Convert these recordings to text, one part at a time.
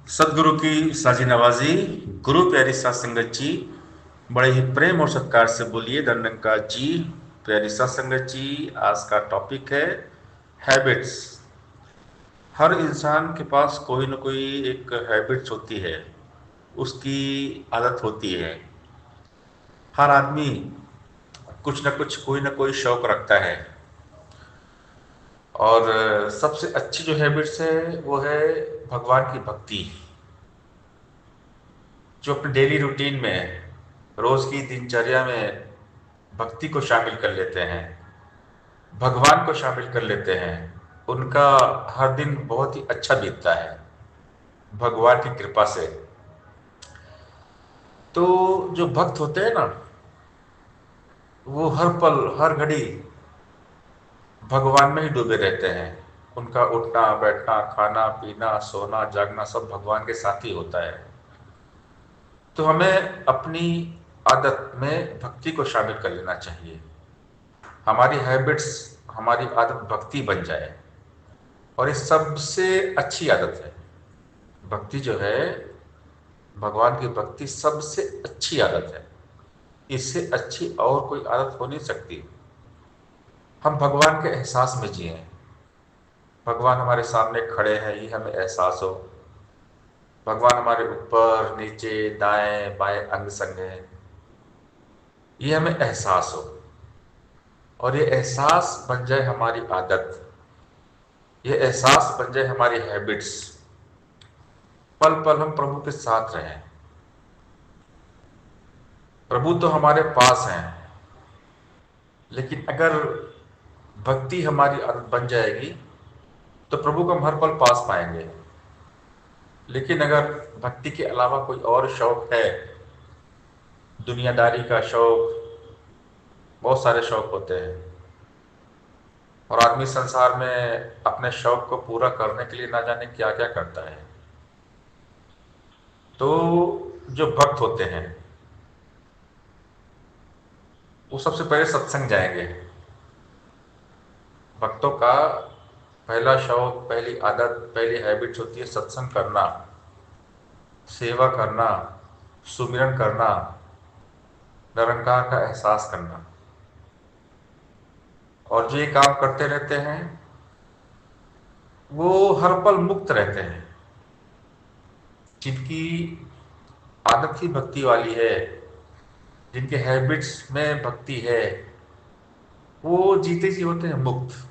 सदगुरु की साजी नवाजी। गुरु प्यारी सात संगत जी, बड़े ही प्रेम और सत्कार से बोलिए धन्यंकार जी। प्यारी सात संगत जी, आज का टॉपिक है हैबिट्स। हर इंसान के पास कोई ना कोई एक हैबिट्स होती है, उसकी आदत होती है। हर आदमी कुछ ना कुछ कोई ना कोई शौक रखता है। और सबसे अच्छी जो हैबिट्स है वो है भगवान की भक्ति, जो अपने डेली रूटीन में, रोज की दिनचर्या में भक्ति को शामिल कर लेते हैं, भगवान को शामिल कर लेते हैं। उनका हर दिन बहुत ही अच्छा बीतता है भगवान की कृपा से। तो जो भक्त होते हैं ना, वो हर पल हर घड़ी भगवान में ही डूबे रहते हैं। उनका उठना बैठना खाना पीना सोना जागना सब भगवान के साथ ही होता है। तो हमें अपनी आदत में भक्ति को शामिल कर लेना चाहिए। हमारी हैबिट्स, हमारी आदत भक्ति बन जाए। और ये सबसे अच्छी आदत है भक्ति जो है। भगवान की भक्ति सबसे अच्छी आदत है। इससे अच्छी और कोई आदत हो नहीं सकती। हम भगवान के एहसास में जिए। भगवान हमारे सामने खड़े हैं, ये हमें एहसास हो। भगवान हमारे ऊपर नीचे दाएं बाएं अंग संग है, ये हमें एहसास हो। और ये एहसास बन जाए हमारी आदत, ये एहसास बन जाए हमारी हैबिट्स। पल पल हम प्रभु के साथ रहें। प्रभु तो हमारे पास हैं, लेकिन अगर भक्ति हमारी आदत बन जाएगी तो प्रभु को हम हर पल पास पाएंगे। लेकिन अगर भक्ति के अलावा कोई और शौक है, दुनियादारी का शौक, बहुत सारे शौक होते हैं। और आदमी संसार में अपने शौक को पूरा करने के लिए ना जाने क्या क्या करता है। तो जो भक्त होते हैं वो सबसे पहले सत्संग जाएंगे। भक्तों का पहला शौक, पहली आदत, पहली हैबिट्स होती है सत्संग करना, सेवा करना, सुमिरन करना, निरंकार का एहसास करना। और जो ये काम करते रहते हैं वो हर पल मुक्त रहते हैं। जिनकी आदत ही भक्ति वाली है, जिनके हैबिट्स में भक्ति है, वो जीते जी होते हैं मुक्त।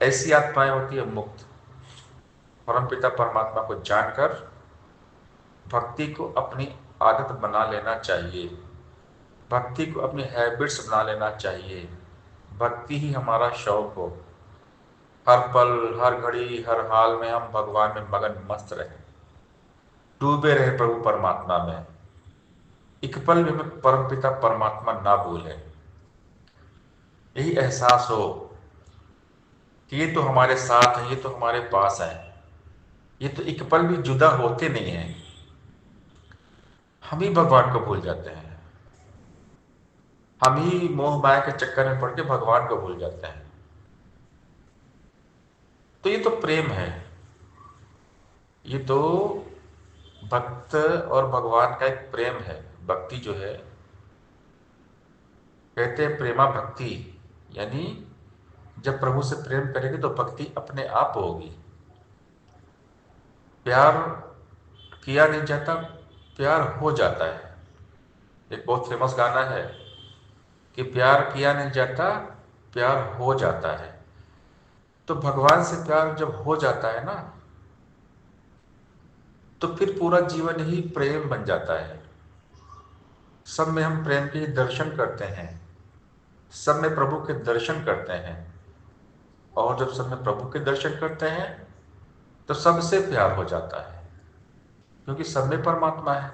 ऐसी आत्माएं होती है मुक्त। परमपिता परमात्मा को जानकर भक्ति को अपनी आदत बना लेना चाहिए। भक्ति को अपनी हैबिट्स बना लेना चाहिए। भक्ति ही हमारा शौक हो। हर पल हर घड़ी हर हाल में हम भगवान में मगन मस्त रहे, डूबे रहे प्रभु परमात्मा में। एक पल भी हमें परमपिता परमात्मा ना भूले। यही एहसास हो कि ये तो हमारे साथ है, ये तो हमारे पास है, ये तो एक पल भी जुदा होते नहीं है। हम ही भगवान को भूल जाते हैं। हम ही मोह माया के चक्कर में पड़ के भगवान को भूल जाते हैं। तो ये तो प्रेम है। ये तो भक्त और भगवान का एक प्रेम है। भक्ति जो है, कहते हैं प्रेमा भक्ति, यानी जब प्रभु से प्रेम करेंगे तो भक्ति अपने आप होगी। प्यार किया नहीं जाता, प्यार हो जाता है। एक बहुत फेमस गाना है कि प्यार किया नहीं जाता, प्यार हो जाता है। तो भगवान से प्यार जब हो जाता है ना, तो फिर पूरा जीवन ही प्रेम बन जाता है। सब में हम प्रेम के दर्शन करते हैं, सब में प्रभु के दर्शन करते हैं। और जब सब में प्रभु के दर्शन करते हैं तो सबसे प्यार हो जाता है, क्योंकि सब में परमात्मा है।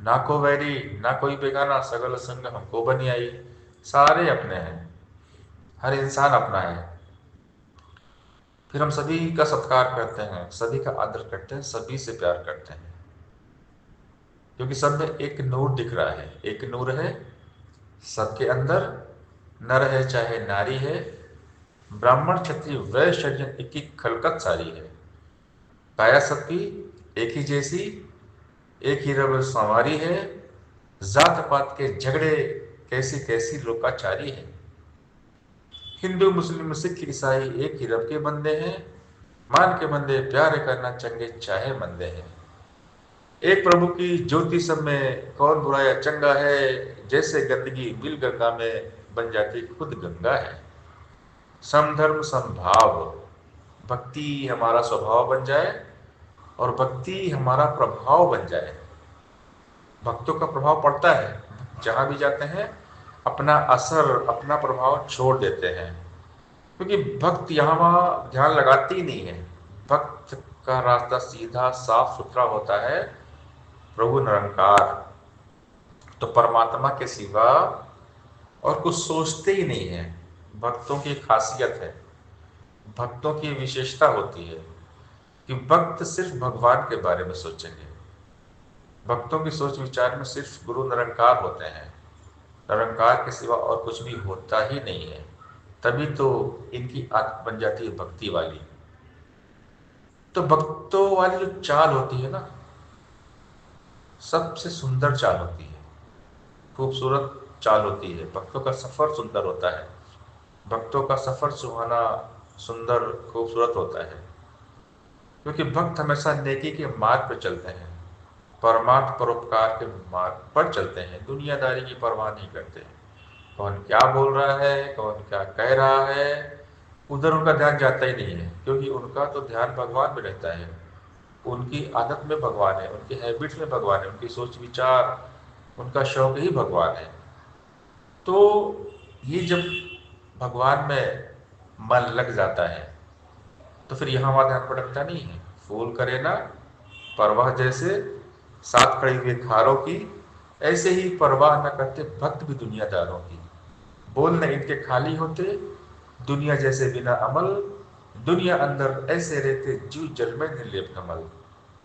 ना को वैरी ना कोई बेगाना, सगल संग हमको बनी आई। सारे अपने हैं, हर इंसान अपना है। फिर हम सभी का सत्कार करते हैं, सभी का आदर करते हैं, सभी से प्यार करते हैं, क्योंकि सब में एक नूर दिख रहा है। एक नूर है सबके अंदर। नर है चाहे नारी है, ब्राह्मण क्षत्रिय वैश्य सज्जन, एक एक खलकत सारी है। काया सबकी एक ही जैसी, एक ही रब संवारी है, जात पात के झगड़े कैसी कैसी लोकाचारी है। हिंदू मुस्लिम सिख ईसाई एक ही रब के बंदे हैं, मान के बंदे प्यार करना चंगे चाहे मंदे हैं। एक प्रभु की ज्योति सब में कौन बुराया चंगा है, जैसे गंदगी मिल गंगा में बन जाती खुद गंगा है। समधर्म समभाव, भक्ति हमारा स्वभाव बन जाए और भक्ति हमारा प्रभाव बन जाए। भक्तों का प्रभाव पड़ता है, जहां भी जाते हैं अपना असर अपना प्रभाव छोड़ देते हैं, क्योंकि भक्त यहाँ वहाँ ध्यान लगाते ही नहीं है। भक्त का रास्ता सीधा साफ सुथरा होता है, प्रभु निरंकार, तो परमात्मा के सिवा और कुछ सोचते ही नहीं है। भक्तों की खासियत है, भक्तों की विशेषता होती है कि भक्त सिर्फ भगवान के बारे में सोचेंगे। भक्तों की सोच विचार में सिर्फ गुरु निरंकार होते हैं, निरंकार के सिवा और कुछ भी होता ही नहीं है। तभी तो इनकी आदत बन जाती है भक्ति वाली। तो भक्तों वाली जो चाल होती है ना, सबसे सुंदर चाल होती है, खूबसूरत चाल होती है। भक्तों का सफर सुंदर होता है, भक्तों का सफर सुहाना, सुंदर, खूबसूरत होता है, क्योंकि भक्त हमेशा नेकी के मार्ग पर चलते हैं, परमार्थ परोपकार के मार्ग पर चलते हैं, दुनियादारी की परवाह नहीं करते हैं। कौन क्या बोल रहा है, कौन क्या कह रहा है, उधर उनका ध्यान जाता ही नहीं है, क्योंकि उनका तो ध्यान भगवान में रहता है। उनकी आदत में भगवान है, उनकी हैबिट में भगवान है, उनकी सोच विचार, उनका शौक ही भगवान है। तो ये जब भगवान में मन लग जाता है तो फिर यहाँ वहाँ ध्यान भटकता नहीं है। फूल करे ना परवाह जैसे, साथ खड़ी हुई खारों की, ऐसे ही परवाह न करते भक्त भी दुनियादारों की। बोल न इनके खाली होते, दुनिया जैसे बिना अमल, दुनिया अंदर ऐसे रहते जीव जल में निर्लेप कमल।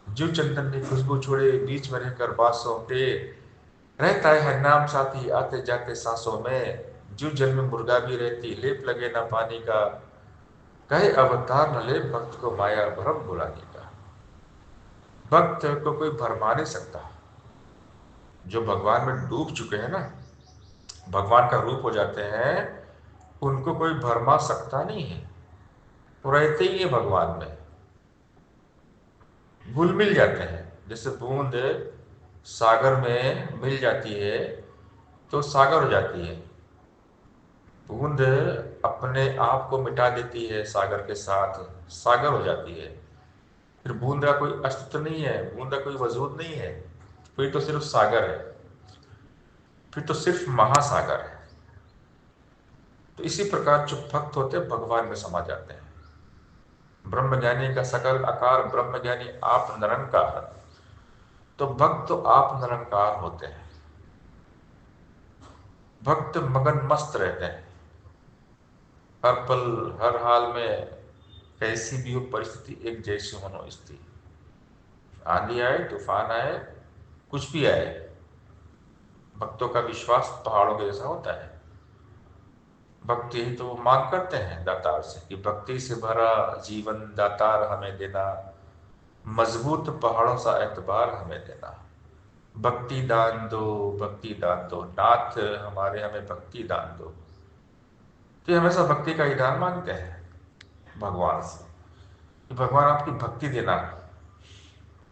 जीव चंदन की खुशबू छोड़े बीच में रहकर बांसों के, रहता है हर नाम साथी आते जाते सांसों में। जीव जल में मुर्गा भी रहती लेप लगे ना पानी का, कहे अवतार न ले भक्त को माया भ्रम भुलाने का। भक्त को कोई भरमा नहीं सकता। जो भगवान में डूब चुके हैं ना, भगवान का रूप हो जाते हैं, उनको कोई भरमा सकता नहीं है। वो रहते ही है भगवान में, घुल मिल जाते हैं। जैसे बूंद सागर में मिल जाती है तो सागर हो जाती है। बूंद अपने आप को मिटा देती है सागर के साथ, सागर हो जाती है। फिर बूंद का कोई अस्तित्व नहीं है, बूंद का कोई वजूद नहीं है, फिर तो सिर्फ सागर है, फिर तो सिर्फ महासागर है। तो इसी प्रकार जो भक्त होते हैं भगवान में समा जाते हैं। ब्रह्मज्ञानी का सकल आकार ब्रह्मज्ञानी आप निरंकार, तो भक्त तो आप निरंकार होते हैं। भक्त मगन मस्त रहते हैं, हर पल हर हाल में, कैसी भी हो परिस्थिति एक जैसी मनोस्थिति, आंधी आए तूफान आए कुछ भी आए, भक्तों का विश्वास पहाड़ों के जैसा होता है। भक्ति ही तो वो मांग करते हैं दातार से कि भक्ति से भरा जीवन दातार हमें देना, मजबूत पहाड़ों सा एतबार हमें देना। भक्ति दान दो नाथ हमारे, हमें भक्ति दान दो। तो ये हमेशा भक्ति का ही दान मांगते हैं भगवान से कि भगवान आपकी भक्ति देना,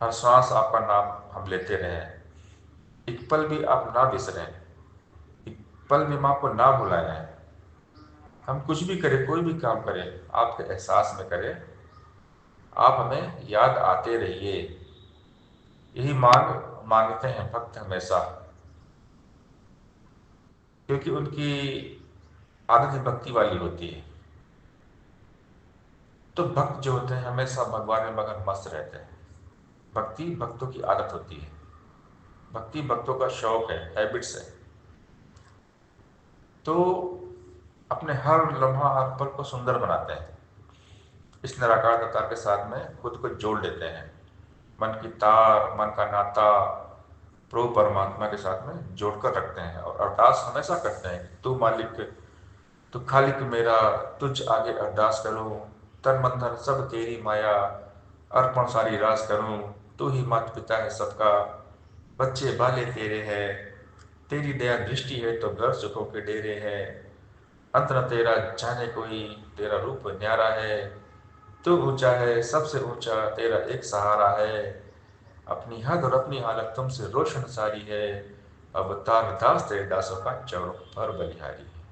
हर सांस आपका नाम हम लेते रहें, एक पल भी आप ना बिसरें, एक पल भी हम आपको ना भुलाएं। हम कुछ भी करें, कोई भी काम करें, आपके एहसास में करें, आप हमें याद आते रहिए। यही मांगते हैं भक्त हमेशा, क्योंकि उनकी आदत ही भक्ति वाली होती है। तो भक्त जो होते हैं हमेशा भगवान में मगन मस्त रहते हैं। भक्ति भक्तों की आदत होती है, भक्ति भक्तों का शौक है, हैबिट्स है। तो अपने हर लम्हा हर पल को सुंदर बनाते हैं, इस निराकार दातार के साथ में खुद को जोड़ लेते हैं। मन की तार, मन का नाता प्रभु परमात्मा के साथ में जोड़कर रखते हैं और अरदास हमेशा करते हैं, तू मालिक तू खालिक मेरा, तुझ आगे अरदास करूं, तन मन धन सब तेरी माया, अर्पण सारी रास करूं, तू ही माता पिता है सबका, बच्चे बाले तेरे हैं, तेरी दया दृष्टि है तो घर सुखों के डेरे है, अंत न तेरा जाने कोई, तेरा रूप न्यारा है, तू ऊंचा है सबसे ऊंचा, तेरा एक सहारा है, अपनी हद और अपनी हालत तुमसे रोशन सारी है, अवतार दास तेरे दासों का चरणों पर बलिहारी है।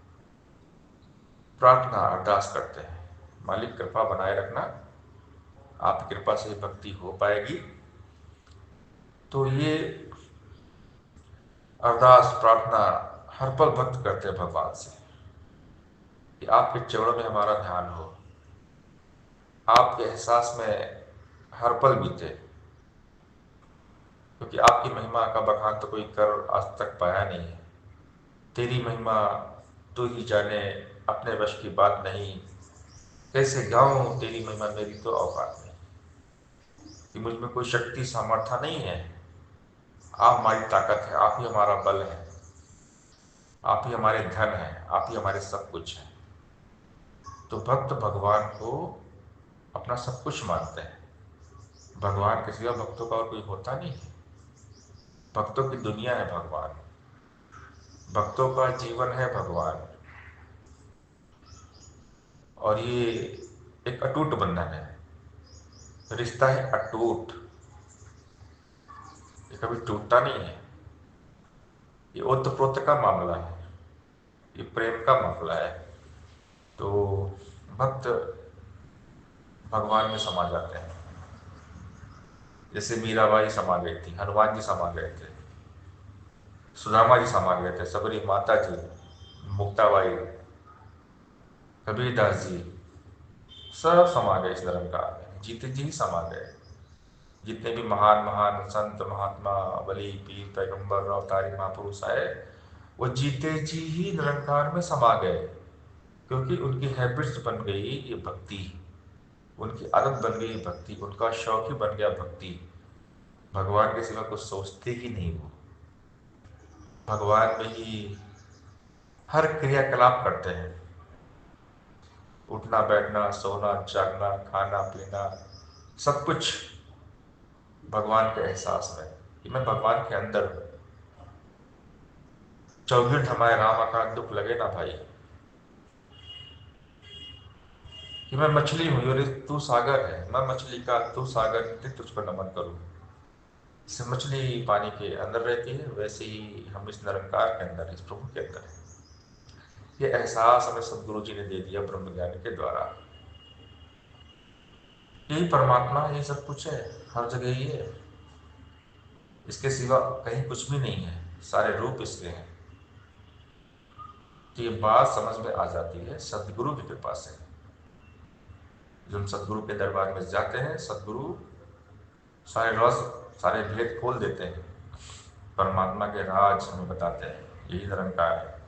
प्रार्थना अरदास करते हैं, मालिक कृपा बनाए रखना, आपकी कृपा से भक्ति हो पाएगी। तो ये अरदास प्रार्थना हर पल भक्त करते हैं भगवान से कि आपके चरणों में हमारा ध्यान हो, आपके एहसास में हर पल बीते, क्योंकि आपकी महिमा का बखान तो कोई कर आज तक पाया नहीं है। तेरी महिमा तू ही जाने, अपने वश की बात नहीं, कैसे गाऊं तेरी महिमा, मेरी तो औकात नहीं, कि मुझ में कोई शक्ति सामर्थ्य नहीं है। आप हमारी ताकत है, आप ही हमारा बल है, आप ही हमारे धन है, आप ही हमारे सब कुछ है। तो भक्त भगवान को अपना सब कुछ मानते हैं। भगवान के सिवा भक्तों का और कोई होता नहीं है। भक्तों की दुनिया है भगवान, भक्तों का जीवन है भगवान। और ये एक अटूट बंधन है, रिश्ता है अटूट, ये कभी टूटता नहीं है। ये ओतप्रोत का मामला है, ये प्रेम का मामला है। तो भक्त भगवान में समा जाते हैं। जैसे मीराबाई समा गई थी, हनुमान जी समा गए थे, सुदामा जी समा गए थे, सबरी माता जी, मुक्ताबाई, कबीरदास जी, सब समा गए इस निरंकार में, जीते जी ही समा गए। जितने भी महान महान संत महात्मा बलि पीर पैगंबर अवतारी महापुरुष आए, वो जीते जी ही निरंकार में समा गए, क्योंकि उनकी हैबिट्स बन गई ये भक्ति, उनकी आदत बन गई भक्ति, उनका शौक ही बन गया भक्ति। भगवान के सिवा कुछ सोचते ही नहीं वो, भगवान में ही हर क्रियाकलाप करते हैं। उठना बैठना सोना जागना खाना पीना सब कुछ भगवान के एहसास में कि मैं भगवान के अंदर हूँ। चौगिर हमारे राम का दुख लगे ना भाई, कि मैं मछली हूँ और तू सागर है, मैं मछली का तू सागर, तुझको नमन करूँ। जैसे मछली पानी के अंदर रहती है, वैसे ही हम इस निरंकार के अंदर, इस प्रभु के अंदर है। ये एहसास हमें सदगुरु जी ने दे दिया ब्रह्म ज्ञान के द्वारा। यही परमात्मा, ये सब कुछ है, हर जगह ही है, इसके सिवा कहीं कुछ भी नहीं है, सारे रूप इसके हैं। तो ये बात समझ में आ जाती है सदगुरु की कृपा से। जब हम सदगुरु के दरबार में जाते हैं, सदगुरु सारे राज, सारे भेद खोल देते हैं, परमात्मा के राज हमें बताते हैं। यही निरंकार है,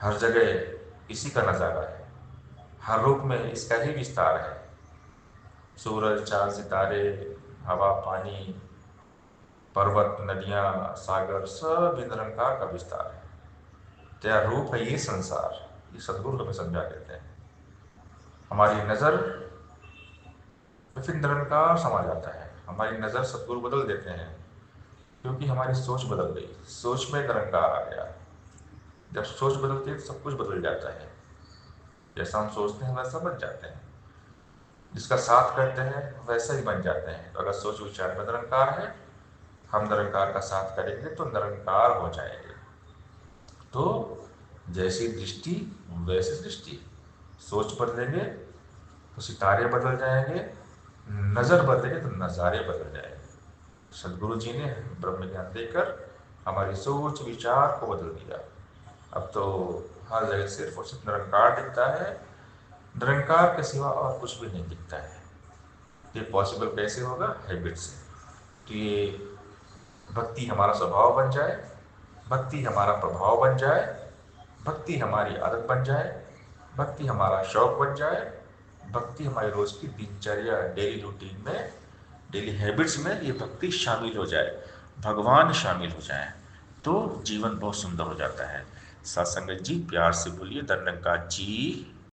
हर जगह इसी का नजारा है, हर रूप में इसका ही विस्तार है। सूरज चांद सितारे, हवा पानी, पर्वत नदियां सागर, सब ये निरंकार का विस्तार है। तेरा रूप है ये संसार, ये सदगुरु हमें समझा देते हैं। हमारी नजर तो फिर निरंकार समा जाता है, हमारी नजर सदगुरु बदल देते हैं, क्योंकि हमारी सोच बदल गई, सोच में निरंकार आ गया। जब सोच बदलती है तो सब कुछ बदल जाता है, जैसा हम सोचते हैं वैसा बन जाते हैं, जिसका साथ करते हैं वैसा ही बन जाते हैं। तो अगर सोच विचार में निरंकार है, हम निरंकार का साथ करेंगे तो निरंकार हो जाएंगे। तो जैसी दृष्टि वैसी सृष्टि, सोच बदलेंगे तो सितारे बदल जाएंगे, नजर बदलेंगे तो नज़ारे बदल जाएंगे। सदगुरु जी ने ब्रह्म ज्ञान देकर हमारी सोच विचार को बदल दिया। अब तो हर जगह सिर्फ और सिर्फ निरंकार दिखता है, निरंकार के सिवा और कुछ भी नहीं दिखता है। ये पॉसिबल कैसे होगा? हैबिट से। तो ये भक्ति हमारा स्वभाव बन जाए, भक्ति हमारा प्रभाव बन जाए, भक्ति हमारी आदत बन जाए, भक्ति हमारा शौक बन जाए, भक्ति हमारी रोज की दिनचर्या डेली रूटीन में, डेली हैबिट्स में ये भक्ति शामिल हो जाए, भगवान शामिल हो जाए, तो जीवन बहुत सुंदर हो जाता है। सत्संग जी प्यार से बोलिए धन्यंकार जी।